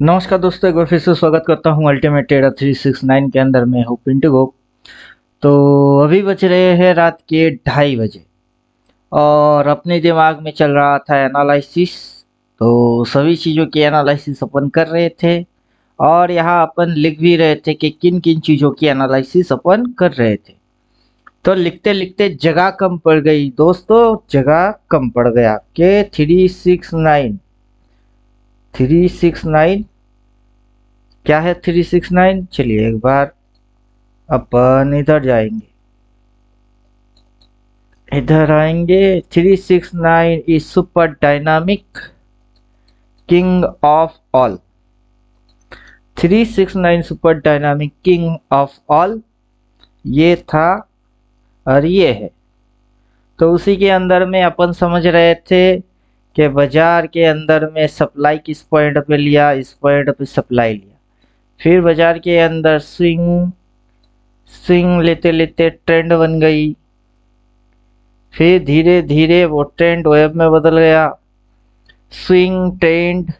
नमस्कार दोस्तों, एक बार फिर से स्वागत करता हूं अल्टीमेट ट्रेडर 369 के अंदर। मैं हूं पिंटू गोप। तो अभी बज रहे हैं रात के 2:30 बजे और अपने दिमाग में चल रहा था एनालिसिस। तो सभी चीज़ों की एनालिसिस अपन कर रहे थे और यहाँ अपन लिख भी रहे थे कि किन किन चीज़ों की एनालिसिस अपन कर रहे थे। तो लिखते लिखते जगह कम पड़ गई दोस्तों, जगह कम पड़ गया के 369 क्या है 369। चलिए एक बार अपन इधर जाएंगे, इधर आएंगे। 369 is super dynamic king of all. 369 super dynamic king of all ये था और ये है। तो उसी के अंदर में अपन समझ रहे थे कि बाजार के अंदर में सप्लाई किस पॉइंट पे लिया, इस पॉइंट पे सप्लाई लिया। फिर बाजार के अंदर स्विंग स्विंग लेते लेते ट्रेंड बन गई। फिर धीरे धीरे वो ट्रेंड वेव में बदल गया, स्विंग ट्रेंड,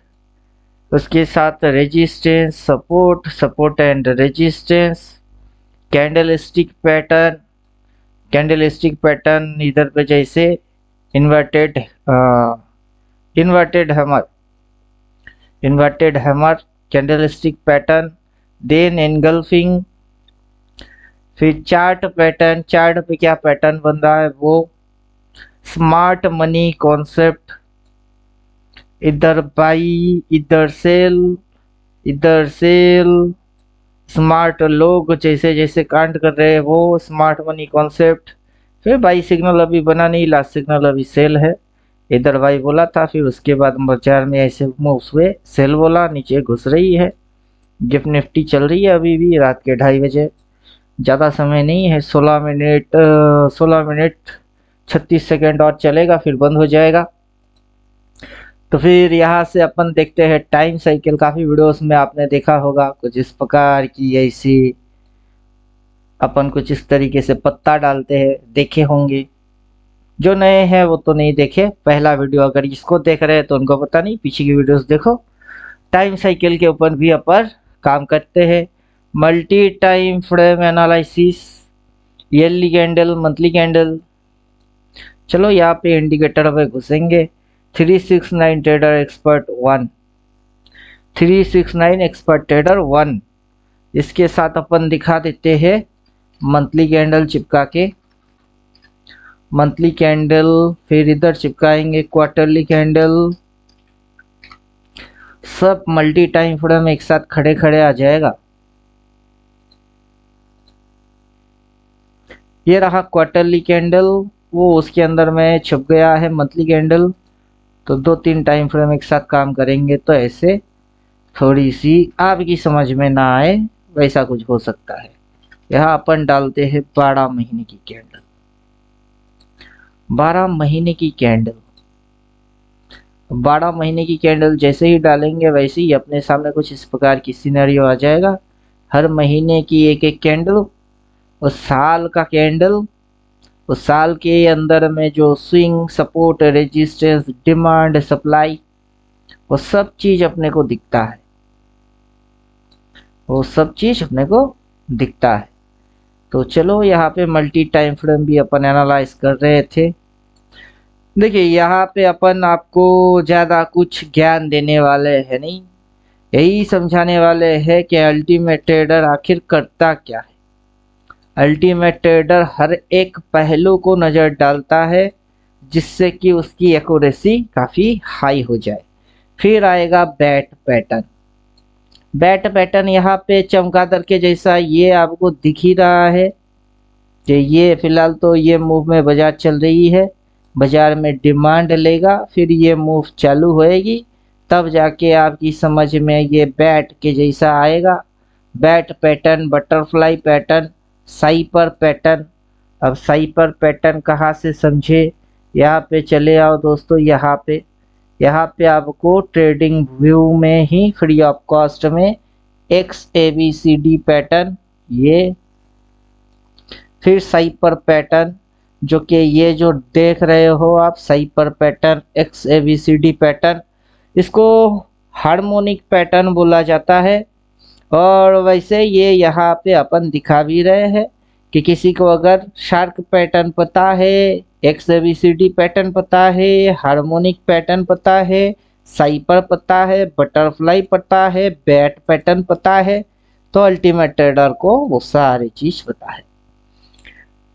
उसके साथ resistance, support, support and resistance, candlestick pattern. Candlestick pattern इधर पे जैसे inverted inverted hammer candlestick pattern, then engulfing. फिर चार्ट पैटर्न, चार्ट पे क्या पैटर्न बन रहा है वो स्मार्ट मनी कॉन्सेप्ट। इधर बाई, इधर सेल, इधर सेल। स्मार्ट लोग जैसे जैसे कांट कर रहे हैं वो स्मार्ट मनी कॉन्सेप्ट। फिर बाई सिग्नल अभी बना नहीं, लास्ट सिग्नल अभी सेल है। इधर बाई बोला था, फिर उसके बाद बाजार में ऐसे मूव्स हुए, सेल बोला, नीचे घुस रही है। गिफ्ट निफ्टी चल रही है अभी भी रात के 2:30 बजे। ज़्यादा समय नहीं है, 16 मिनट 36 सेकेंड और चलेगा, फिर बंद हो जाएगा। तो फिर यहाँ से अपन देखते हैं टाइम साइकिल। काफ़ी वीडियोस में आपने देखा होगा कुछ इस प्रकार की, ऐसी अपन कुछ इस तरीके से पत्ता डालते हैं, देखे होंगे। जो नए हैं वो तो नहीं देखे पहला वीडियो, अगर इसको देख रहे हैं तो उनको पता नहीं, पीछे की वीडियोस देखो। टाइम साइकिल के ऊपर भी अपन काम करते हैं। Multi time frame analysis, yearly candle, monthly candle. चलो यहाँ पे इंडिकेटर पे घुसेंगे। 369 ट्रेडर एक्सपर्ट 1, 369 एक्सपर्ट ट्रेडर 1। इसके साथ अपन दिखा देते हैं मंथली कैंडल चिपका के, मंथली कैंडल। फिर इधर चिपकाएंगे क्वार्टरली कैंडल। सब मल्टी टाइम फ्रेम एक साथ खड़े खड़े आ जाएगा। ये रहा क्वार्टरली कैंडल, वो उसके अंदर में छुप गया है मंथली कैंडल। तो 2-3 टाइम फ्रेम एक साथ काम करेंगे तो ऐसे थोड़ी सी आपकी समझ में ना आए वैसा कुछ हो सकता है। यहाँ अपन डालते हैं 12 महीने की कैंडल। 12 महीने की कैंडल, 12 महीने की कैंडल जैसे ही डालेंगे वैसे ही अपने सामने कुछ इस प्रकार की सिनेरियो आ जाएगा। हर महीने की एक एक कैंडल, उस साल का कैंडल, उस साल के अंदर में जो swing, support, resistance, demand, supply, वो सब चीज अपने को दिखता है, वो सब चीज अपने को दिखता है। तो चलो यहाँ पे मल्टी टाइम फ्रेम भी अपन एनालाइज कर रहे थे। देखिए यहाँ पे अपन आपको ज़्यादा कुछ ज्ञान देने वाले हैं नहीं, यही समझाने वाले हैं कि अल्टीमेट ट्रेडर आखिर करता क्या है। अल्टीमेट ट्रेडर हर एक पहलू को नज़र डालता है जिससे कि उसकी एक्यूरेसी काफ़ी हाई हो जाए। फिर आएगा बैट पैटर्न। बैट पैटर्न यहाँ पे चमगादड़ के जैसा ये आपको दिख ही रहा है कि ये फिलहाल तो ये मूव में बाजार चल रही है, बाजार में डिमांड लेगा, फिर ये मूव चालू होएगी, तब जाके आपकी समझ में ये बैट के जैसा आएगा। Bat pattern, butterfly pattern, cypher pattern. अब साइपर पैटर्न कहाँ से समझे, यहाँ पे चले आओ दोस्तों। यहाँ पे आपको ट्रेडिंग व्यू में ही फ्री ऑफ कॉस्ट में XABCD पैटर्न, ये फिर साइपर पैटर्न, जो कि ये जो देख रहे हो आप साइपर पैटर्न, XABCD पैटर्न, इसको हार्मोनिक पैटर्न बोला जाता है। और वैसे ये यहाँ पे अपन दिखा भी रहे हैं कि किसी को अगर शार्क पैटर्न पता है, XABCD पैटर्न पता है, हार्मोनिक पैटर्न पता है, साइपर पता है, बटरफ्लाई पता है, बैट पैटर्न पता है, तो अल्टीमेट ट्रेडर को वो सारी चीज पता है।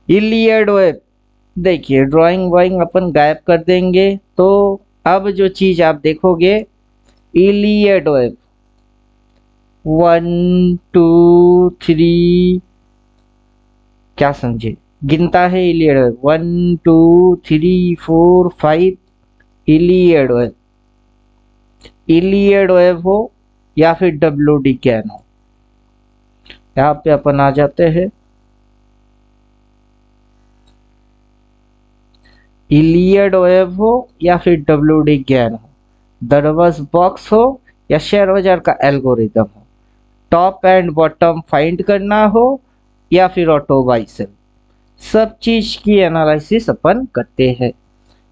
इलियड वेब, देखिए ड्राइंग वाइंग अपन गायब कर देंगे। तो अब जो चीज आप देखोगे, इलियड वेब 1 2 3, क्या समझे, गिनता है Iliad web 1 2 3 4 5। Iliad web, Elliott web हो या फिर WD कैन हो। यहाँ पे अपन आ जाते हैं, इलियड वेब हो या फिर WD कैन हो, दरवाज बॉक्स हो या शेयर बाजार का एल्गोरिदम हो, टॉप एंड बॉटम फाइंड करना हो या फिर ऑटो बाय सेल, सब चीज की एनालिसिस अपन करते हैं।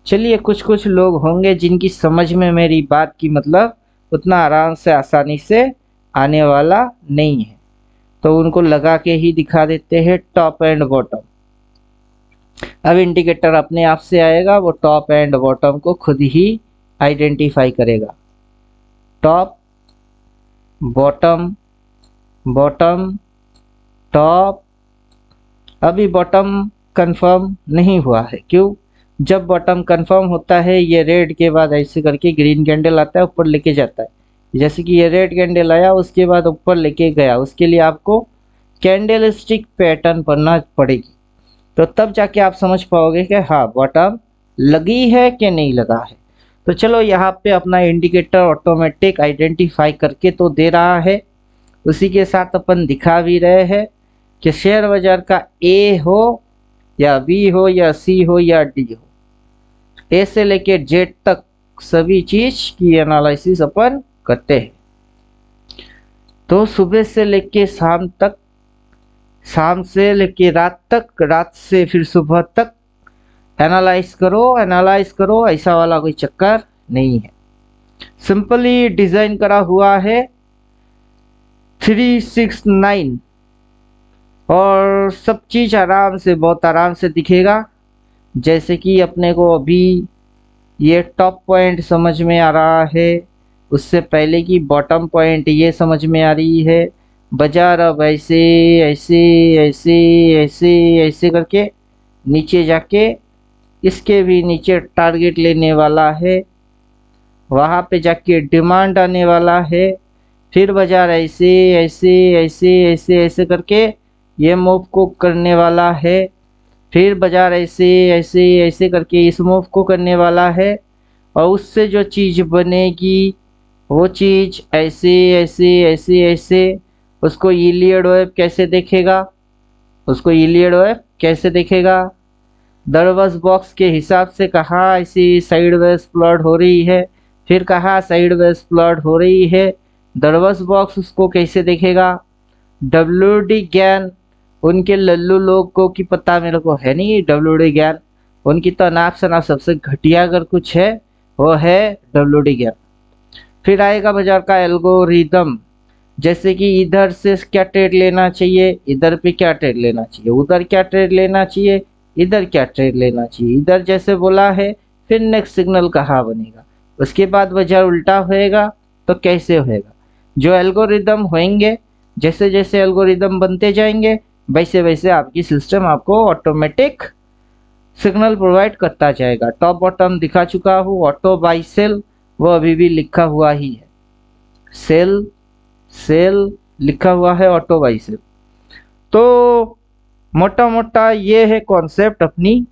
चलिए, कुछ कुछ लोग होंगे जिनकी समझ में मेरी बात की मतलब उतना आराम से आसानी से आने वाला नहीं है, तो उनको लगा के ही दिखा देते हैं टॉप एंड बॉटम। अब इंडिकेटर अपने आप से आएगा, वो टॉप एंड बॉटम को खुद ही आइडेंटिफाई करेगा। Top, bottom, bottom, top. अभी बॉटम कंफर्म नहीं हुआ है, क्यों? जब बॉटम कंफर्म होता है, ये रेड के बाद ऐसे करके ग्रीन कैंडल आता है, ऊपर लेके जाता है। जैसे कि ये रेड कैंडल आया, उसके बाद ऊपर लेके गया, उसके लिए आपको कैंडल स्टिक पैटर्न पढ़ना पड़ेगी, तो तब जाके आप समझ पाओगे कि हाँ बॉटम लगी है कि नहीं लगा है। तो चलो, यहाँ पे अपना इंडिकेटर ऑटोमेटिक आइडेंटिफाई करके तो दे रहा है, उसी के साथ अपन दिखा भी रहे हैं कि शेयर बाजार का A हो या B हो या C हो या D हो, A से लेके Z तक सभी चीज की एनालिसिस अपन करते हैं। तो सुबह से लेके शाम तक, शाम से लेके रात तक, रात से फिर सुबह तक एनालाइज करो, एनालाइज करो, ऐसा वाला कोई चक्कर नहीं है। सिंपली डिजाइन करा हुआ है 369, और सब चीज आराम से, बहुत आराम से दिखेगा। जैसे कि अपने को अभी ये टॉप पॉइंट समझ में आ रहा है, उससे पहले की बॉटम पॉइंट ये समझ में आ रही है। बाजार अब ऐसे ऐसे ऐसे ऐसे ऐसे करके नीचे जाके इसके भी नीचे टारगेट लेने वाला है, वहाँ पे जाके डिमांड आने वाला है। फिर बाजार ऐसे ऐसे ऐसे ऐसे ऐसे करके ये मूव को करने वाला है, फिर बाजार ऐसे ऐसे ऐसे करके इस मूव को करने वाला है, और उससे जो चीज़ बनेगी वो चीज़ ऐसे ऐसे ऐसे ऐसे, उसको इलियड वेव कैसे देखेगा, उसको इलियड वेव कैसे देखेगा? दरवाज बॉक्स के हिसाब से कहाँ ऐसी साइडवेज प्लॉट हो रही है, फिर कहाँ साइडवेज प्लॉट हो रही है, दरवाज बॉक्स उसको कैसे देखेगा? WD ज्ञान उनके लल्लू लोग को की पता मेरे को है नहीं, WD ज्ञान उनकी तो अनाप शनाप सबसे घटिया अगर कुछ है वो है WD ज्ञान। फिर आएगा बाजार का एल्गोरिदम, जैसे कि इधर से क्या ट्रेड लेना चाहिए, इधर पे क्या ट्रेड लेना चाहिए, उधर क्या ट्रेड लेना चाहिए, इधर क्या ट्रेड लेना चाहिए, इधर जैसे बोला है, फिर नेक्स्ट सिग्नल कहाँ बनेगा, उसके बाद बाजार उल्टा होएगा तो कैसे होएगा। जो एल्गोरिदम होंगे, जैसे जैसे एल्गोरिदम बनते जाएंगे, वैसे वैसे आपकी सिस्टम आपको ऑटोमेटिक सिग्नल प्रोवाइड करता जाएगा। टॉप बॉटम दिखा चुका हूँ, ऑटो बाय सेल वो अभी भी लिखा हुआ ही है, सेल सेल लिखा हुआ है, ऑटो बाय सेल। तो मोटा मोटा ये है कॉन्सेप्ट अपनी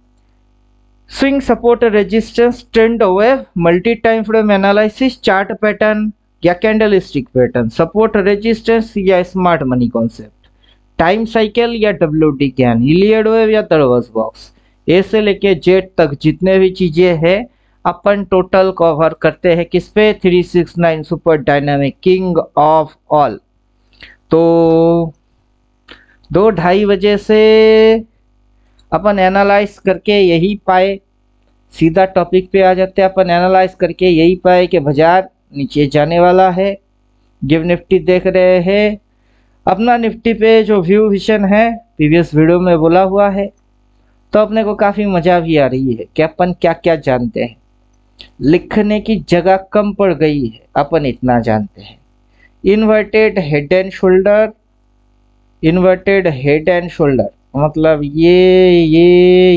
swing support resistance trend wave multi time frame analysis, chart pattern या candlestick pattern, support resistance या smart money concept, time cycle या WD ज्ञान, इलियड वेव या दरवाज बॉक्स, ए से लेके जेड तक जितने भी चीजें हैं अपन टोटल कवर करते हैं किस पे? 369 super dynamic king of all. तो 2-2:30 बजे से अपन एनालाइज करके यही पाए, सीधा टॉपिक पे आ जाते हैं, अपन एनालाइज करके यही पाए कि बाजार नीचे जाने वाला है। गिव निफ्टी देख रहे हैं। अपना निफ्टी पे जो व्यू विजन है प्रीवियस वीडियो में बोला हुआ है, तो अपने को काफ़ी मज़ा भी आ रही है कि अपन क्या क्या जानते हैं। लिखने की जगह कम पड़ गई है, अपन इतना जानते हैं। Inverted head and shoulder, inverted head and shoulder मतलब ये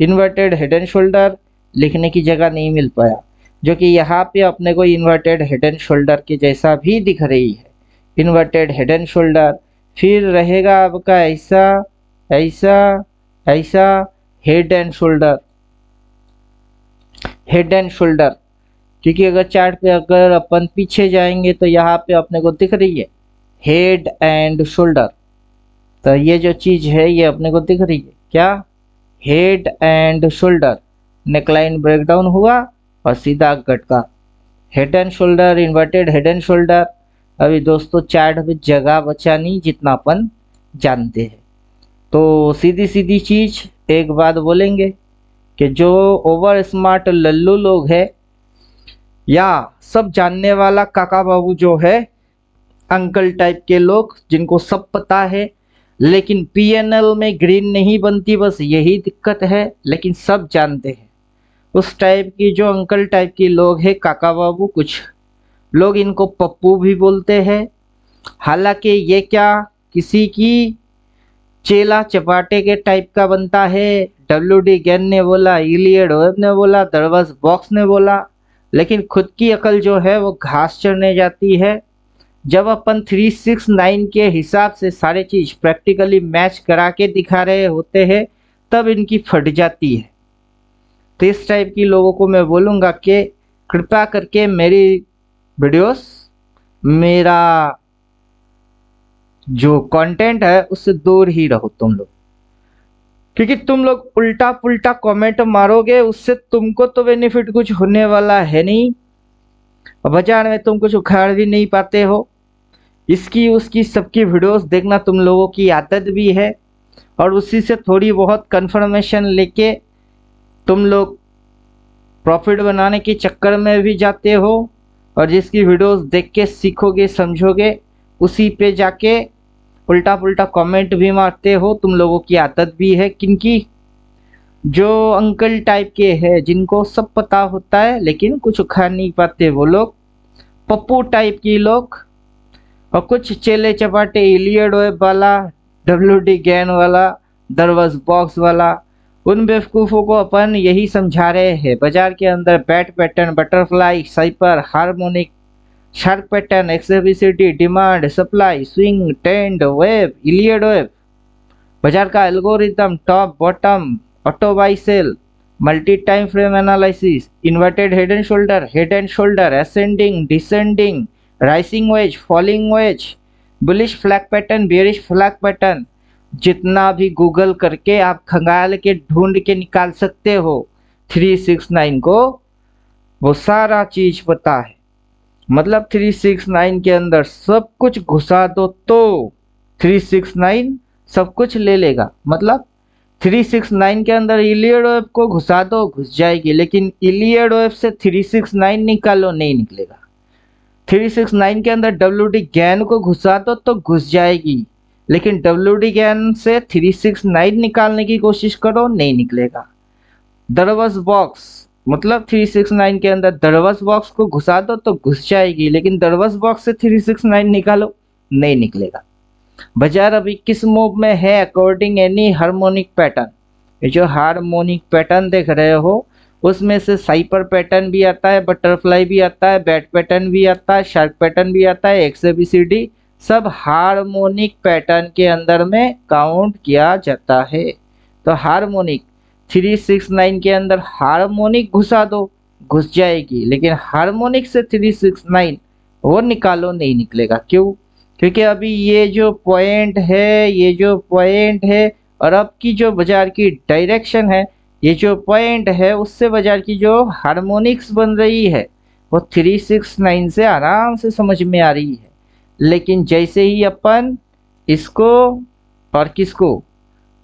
इन्वर्टेड हेड एंड शोल्डर लिखने की जगह नहीं मिल पाया, जो कि यहाँ पे अपने को इन्वर्टेड हेड एंड शोल्डर के जैसा भी दिख रही है। इन्वर्टेड हेड एंड शोल्डर फिर रहेगा आपका ऐसा ऐसा ऐसा head and shoulder, head and shoulder. क्योंकि अगर चार्ट पे अगर अपन पीछे जाएंगे तो यहाँ पे अपने को दिख रही है हेड एंड शोल्डर। तो ये जो चीज है ये अपने को दिख रही है क्या, head and shoulder. Neckline breakdown हुआ और सीधा गटका, head and shoulder, inverted head and shoulder. अभी दोस्तों चार्ट में जगह बचा नहीं जितना अपन जानते हैं। तो सीधी सीधी चीज एक बात बोलेंगे कि जो ओवर स्मार्ट लल्लू लोग हैं या सब जानने वाला काका बाबू जो है, अंकल टाइप के लोग जिनको सब पता है लेकिन पीएनएल में ग्रीन नहीं बनती, बस यही दिक्कत है, लेकिन सब जानते हैं। उस टाइप की जो अंकल टाइप के लोग हैं काका बाबू, कुछ लोग इनको पप्पू भी बोलते हैं। हालांकि ये क्या किसी की चेला चपाटे के टाइप का बनता है। WD गैन ने बोला, इलियड वेब ने बोला, दरवाज बॉक्स ने बोला, लेकिन खुद की अकल जो है वो घास चरने जाती है। जब अपन 369 के हिसाब से सारे चीज प्रैक्टिकली मैच करा के दिखा रहे होते हैं तब इनकी फट जाती है। तो इस टाइप की लोगों को मैं बोलूँगा कि कृपया करके मेरी वीडियोस, मेरा जो कंटेंट है उससे दूर ही रहो तुम लोग, क्योंकि तुम लोग उल्टा पुल्टा कमेंट मारोगे, उससे तुमको तो बेनिफिट कुछ होने वाला है नहीं, बाजार में तुम कुछ उखाड़ भी नहीं पाते हो। इसकी उसकी सबकी वीडियोस देखना तुम लोगों की आदत भी है और उसी से थोड़ी बहुत कंफर्मेशन लेके तुम लोग प्रॉफिट बनाने के चक्कर में भी जाते हो, और जिसकी वीडियोस देख के सीखोगे समझोगे उसी पे जाके उल्टा पुल्टा कमेंट भी मारते हो। तुम लोगों की आदत भी है, किनकी, जो अंकल टाइप के हैं जिनको सब पता होता है लेकिन कुछ उखाड़ नहीं पाते, वो लोग पप्पू टाइप के लोग, और कुछ चेले चपाटे इलियड वेब वाला, WD गैन वाला, दरवाज बॉक्स वाला। उन बेवकूफ़ों को अपन यही समझा रहे हैं, बाजार के अंदर bat pattern, butterfly, cypher, harmonic, shark pattern, XABCD, demand, supply, swing, trend, wave, Elliott wave, बाजार का algorithm, top bottom, auto buy sell, multi time frame analysis, inverted head and shoulder, ascending, descending, rising wedge, falling wedge, bullish flag pattern, bearish flag pattern, जितना भी Google करके आप खंगाल के ढूंढ के निकाल सकते हो 369 को, वो सारा चीज पता है। मतलब 369 के अंदर सब कुछ घुसा दो तो 369 सब कुछ ले लेगा। मतलब 369 के अंदर इलियड वेब को घुसा दो, घुस जाएगी, लेकिन इलियड वेब से 369 निकालो, नहीं निकलेगा। 369 के अंदर WD गैन को घुसा दो तो घुस जाएगी, लेकिन WD गैन से 369 निकालने की कोशिश करो, नहीं निकलेगा। दरवाज बॉक्स मतलब 369 के अंदर दरवाज बॉक्स को घुसा दो तो घुस जाएगी, लेकिन दरवाज बॉक्स से 369 निकालो, नहीं निकलेगा। बाजार अभी किस मूव में है अकॉर्डिंग एनी हार्मोनिक पैटर्न। ये जो हार्मोनिक पैटर्न देख रहे हो उसमें से साइपर पैटर्न भी आता है, बटरफ्लाई भी आता है, बैट पैटर्न भी आता है, शार्क पैटर्न भी आता है, XABCD, सब हार्मोनिक पैटर्न के अंदर में काउंट किया जाता है। तो हार्मोनिक 369 के अंदर हार्मोनिक घुसा दो, घुस जाएगी, लेकिन हार्मोनिक से 369 वो निकालो, नहीं निकलेगा। क्यों? क्योंकि अभी ये जो पॉइंट है, ये जो पॉइंट है और अब की जो बाजार की डायरेक्शन है, ये जो पॉइंट है उससे बाजार की जो हार्मोनिक्स बन रही है वो 369 से आराम से समझ में आ रही है। लेकिन जैसे ही अपन इसको और किसको,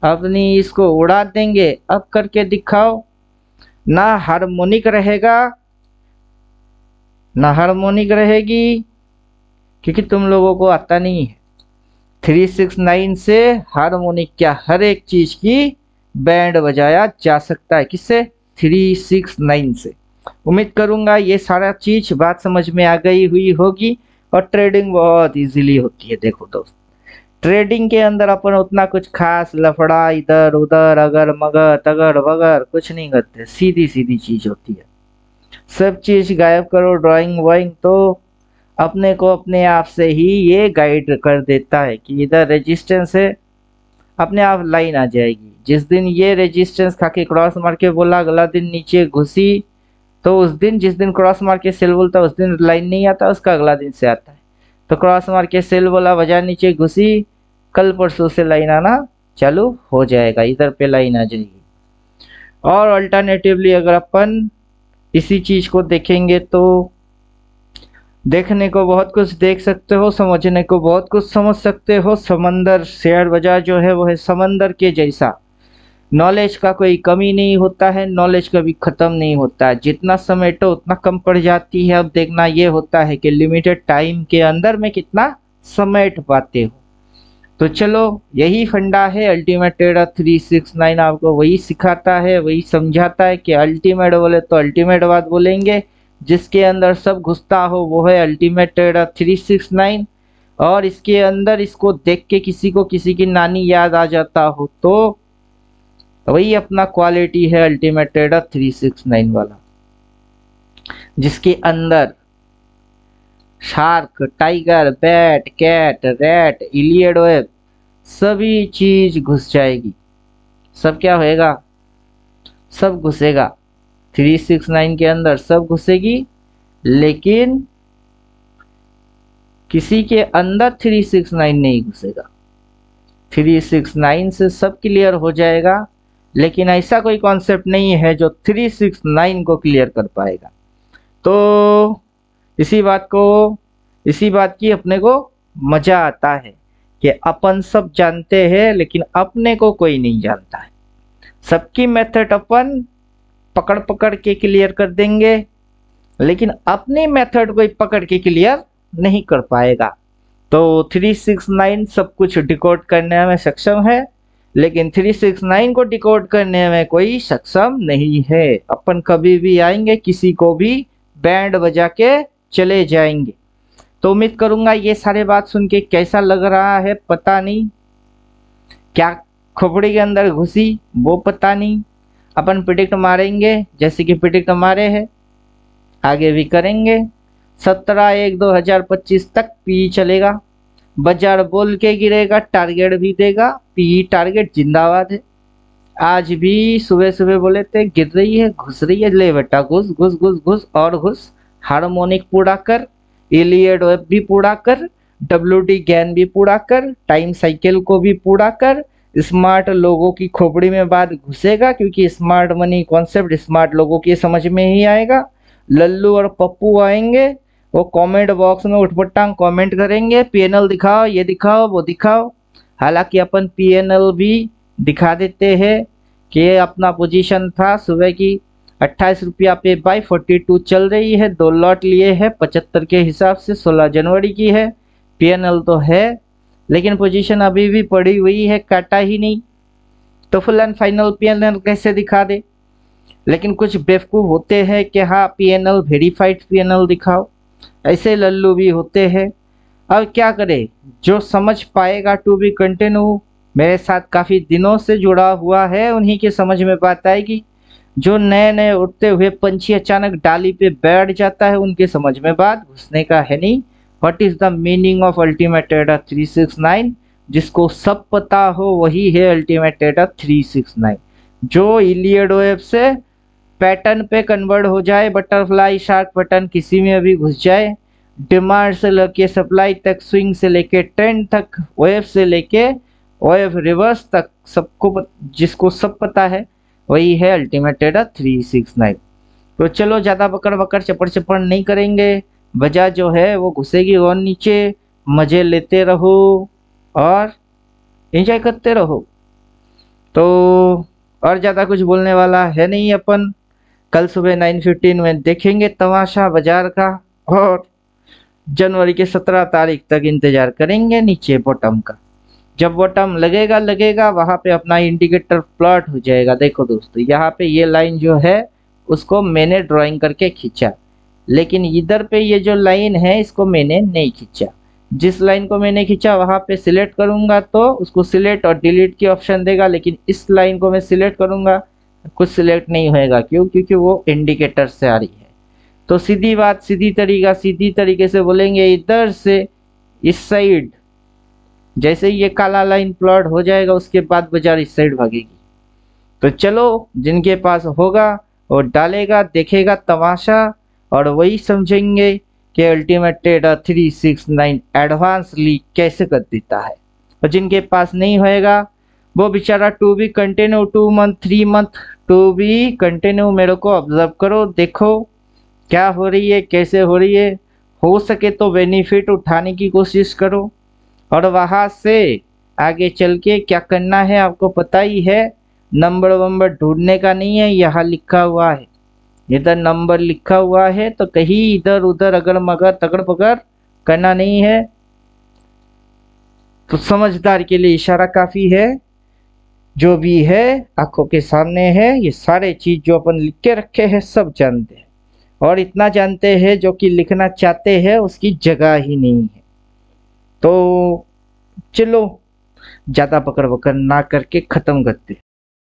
अपनी इसको उड़ा देंगे, अब करके दिखाओ, ना हार्मोनिक रहेगा ना हार्मोनिक रहेगी, क्योंकि तुम लोगों को आता नहीं है। 369 से हार्मोनिक क्या हर एक चीज की बैंड बजाया जा सकता है। किससे? 369 से। उम्मीद करूंगा ये सारा चीज बात समझ में आ गई हुई होगी। और ट्रेडिंग बहुत इजीली होती है। देखो दोस्त, ट्रेडिंग के अंदर अपन उतना कुछ खास लफड़ा इधर उधर अगर मगर तगर वगर कुछ नहीं करते, सीधी सीधी चीज होती है। सब चीज गायब करो, ड्राइंग वाइंग तो अपने को अपने आप से ही ये गाइड कर देता है कि इधर रेजिस्टेंस है, अपने आप लाइन आ जाएगी। जिस दिन ये रेजिस्टेंस खा के क्रॉस मार के बोला अगला दिन नीचे घुसी, तो उस दिन जिस दिन क्रॉस मार के सेल बोलता उस दिन लाइन नहीं आता, उसका अगला दिन से आता है। तो क्रॉस मार के सेल बोला, बाजार नीचे घुसी, कल परसों से लाइन आना चालू हो जाएगा, इधर पे लाइन आ जाएगी। और अल्टरनेटिवली अगर अपन इसी चीज को देखेंगे तो देखने को बहुत कुछ देख सकते हो, समझने को बहुत कुछ समझ सकते हो। समंदर शेयर बाजार जो है वो है समंदर के जैसा। नॉलेज का कोई कमी नहीं होता है, नॉलेज कभी खत्म नहीं होता है। जितना समेटो उतना कम पड़ जाती है। अब देखना ये होता है कि लिमिटेड टाइम के अंदर में कितना समेट पाते हो। तो चलो यही फंडा है अल्टीमेट ट्रेडर 369। आपको वही सिखाता है, वही समझाता है कि अल्टीमेट बोले तो अल्टीमेट बात बोलेंगे, जिसके अंदर सब घुसता हो वो है अल्टीमेट ट्रेडर 369। और इसके अंदर इसको देख के किसी को किसी की नानी याद आ जाता हो तो वही अपना क्वालिटी है अल्टीमेट ट्रेडर 369 वाला, जिसके अंदर shark, tiger, bat, cat, rat, इलियड वेब सभी चीज घुस जाएगी। सब क्या होएगा? सब घुसेगा 369 के अंदर, सब घुसेगी। लेकिन किसी के अंदर 369 नहीं घुसेगा। 369 से सब क्लियर हो जाएगा, लेकिन ऐसा कोई कॉन्सेप्ट नहीं है जो 369 को क्लियर कर पाएगा। तो इसी बात की अपने को मजा आता है कि अपन सब जानते हैं लेकिन अपने को कोई नहीं जानता है। सबकी मेथड अपन पकड़ पकड़ के क्लियर कर देंगे, लेकिन अपनी मेथड कोई पकड़ के क्लियर नहीं कर पाएगा। तो 369 सब कुछ डिकोड करने में सक्षम है, लेकिन 369 को डिकोड करने में कोई सक्षम नहीं है। अपन कभी भी आएंगे किसी को भी बैंड बजा के चले जाएंगे। तो उम्मीद करूंगा ये सारे बात सुन के कैसा लग रहा है पता नहीं, क्या खोपड़ी के अंदर घुसी वो पता नहीं। अपन प्रिडिक्ट मारेंगे जैसे कि प्रिडिक्ट मारे हैं, आगे भी करेंगे। 17/1/2025 तक पी चलेगा। बाजार बोल के गिरेगा, टारगेट भी देगा। पी टारगेट जिंदाबाद है। आज भी सुबह सुबह बोले थे गिर रही है, घुस रही है, ले बेटा घुस घुस घुस घुस और घुस। हार्मोनिक पूरा कर, इलियड वेब भी पूरा कर, WD गैन भी पूरा कर, टाइम साइकिल को भी पूरा कर। स्मार्ट लोगों की खोपड़ी में बात घुसेगा, क्योंकि स्मार्ट मनी कॉन्सेप्ट स्मार्ट लोगों के समझ में ही आएगा। लल्लू और पप्पू आएंगे, वो कमेंट बॉक्स में उठपटांग कमेंट करेंगे, PNL दिखाओ, ये दिखाओ, वो दिखाओ। हालांकि अपन PNL भी दिखा देते हैं कि अपना पोजीशन था सुबह की 28 रुपया पे बाई 42 चल रही है। 2 लॉट लिए हैं 75 के हिसाब से, 16 जनवरी की है। PNL तो है, लेकिन पोजीशन अभी भी पड़ी हुई है, काटा ही नहीं। तो फुल एंड फाइनल PNL कैसे दिखा दे? लेकिन कुछ बेवकूफ होते हैं कि हाँ PNL वेरीफाइड PNL दिखाओ, ऐसे लल्लू भी होते हैं। अब क्या करे, जो समझ पाएगा टू बी कंटिन्यू, मेरे साथ काफी दिनों से जुड़ा हुआ है, उन्हीं के समझ में बात आएगी। जो नए नए उड़ते हुए पंछी अचानक डाली पे बैठ जाता है, उनके समझ में बात घुसने का है नहीं। What is the meaning of ultimate trader 369? जिसको सब पता हो वही है अल्टीमेट ट्रेडर 369। जो इलियड वेब से पैटर्न पे कन्वर्ट हो जाए, बटरफ्लाई शार्क पैटर्न किसी में भी घुस जाए, डिमांड से लेके सप्लाई तक, स्विंग से लेके ट्रेंड तक, वेव से लेके वेव रिवर्स तक, सबको जिसको सब पता है वही है अल्टीमेट ट्रेडर 369। तो चलो ज़्यादा बकड़ बकड़ चपड़ चपड़ नहीं करेंगे। बाजार जो है वो घुसेगी और नीचे, मज़े लेते रहो और एंजॉय करते रहो। तो और ज़्यादा कुछ बोलने वाला है नहीं अपन। कल सुबह 9:15 में देखेंगे तमाशा बाजार का, और जनवरी के 17 तारीख तक इंतजार करेंगे नीचे बॉटम का। जब बॉटम लगेगा वहां पे अपना इंडिकेटर प्लॉट हो जाएगा। देखो दोस्तों, यहाँ पे ये लाइन जो है उसको मैंने ड्राइंग करके खींचा, लेकिन इधर पे ये जो लाइन है इसको मैंने नहीं खींचा। जिस लाइन को मैंने खींचा वहां पे सिलेक्ट करूंगा तो उसको सिलेक्ट और डिलीट की ऑप्शन देगा, लेकिन इस लाइन को मैं सिलेक्ट करूंगा कुछ सिलेक्ट नहीं होएगा। क्यों? क्योंकि वो इंडिकेटर से आ रही है। तो सीधी बात, सीधी तरीके से बोलेंगे, इधर से इस साइड जैसे ही ये काला लाइन प्लॉट हो जाएगा उसके बाद बाजार इस साइड भागेगी। तो चलो, जिनके पास होगा वो डालेगा, देखेगा तमाशा, और वही समझेंगे कि अल्टीमेट ट्रेडर 369 एडवांसली कैसे कर देता है। और जिनके पास नहीं होएगा वो बेचारा to be continue 2 month 3 month to be continue मेरे को ऑब्जर्व करो, देखो क्या हो रही है, कैसे हो रही है। हो सके तो बेनिफिट उठाने की कोशिश करो, और वहां से आगे चल के क्या करना है आपको पता ही है। नंबर वंबर ढूंढने का नहीं है, यहाँ लिखा हुआ है, इधर नंबर लिखा हुआ है, तो कहीं इधर उधर अगर मगर तगड़ पकड़ करना नहीं है। तो समझदार के लिए इशारा काफी है। जो भी है आंखों के सामने है, ये सारे चीज जो अपन लिख के रखे हैं सब जानते हैं, और इतना जानते हैं जो कि लिखना चाहते हैं उसकी जगह ही नहीं है। तो चलो, ज्यादा पकड़ पकड़ ना करके खत्म करते।